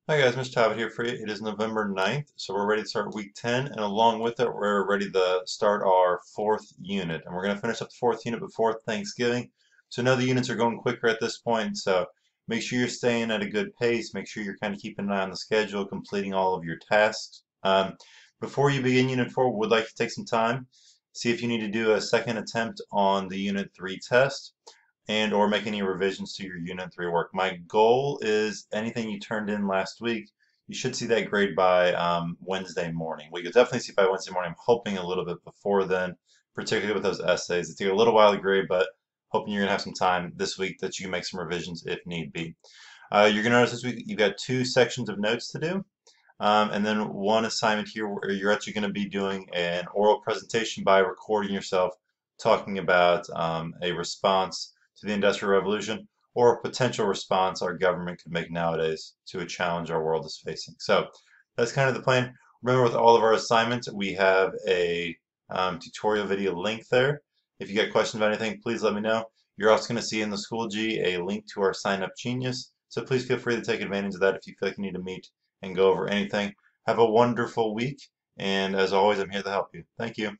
Hi guys, Mr. Talbot here for you. It is November 9th, so we're ready to start week 10, and along with it, we're ready to start our fourth unit. And we're going to finish up the fourth unit before Thanksgiving. So know the units are going quicker at this point, so make sure you're staying at a good pace. Make sure you're kind of keeping an eye on the schedule, completing all of your tasks. Before you begin Unit 4, we would like to take some time, see if you need to do a second attempt on the Unit 3 test and or make any revisions to your Unit 3 work. My goal is anything you turned in last week, you should see that grade by Wednesday morning. We could definitely see by Wednesday morning. I'm hoping a little bit before then, particularly with those essays. It takes a little while to grade, but hoping you're going to have some time this week that you can make some revisions if need be. You're going to notice this week you've got two sections of notes to do. And then one assignment here where you're actually going to be doing an oral presentation by recording yourself talking about a response to the Industrial Revolution or a potential response our government could make nowadays to a challenge our world is facing. So that's kind of the plan. Remember, with all of our assignments, we have a tutorial video link there. If you got questions about anything, please let me know. You're also going to see in the Schoology a link to our Sign Up Genius. So please feel free to take advantage of that if you feel like you need to meet and go over anything. Have a wonderful week, and as always, I'm here to help you. Thank you.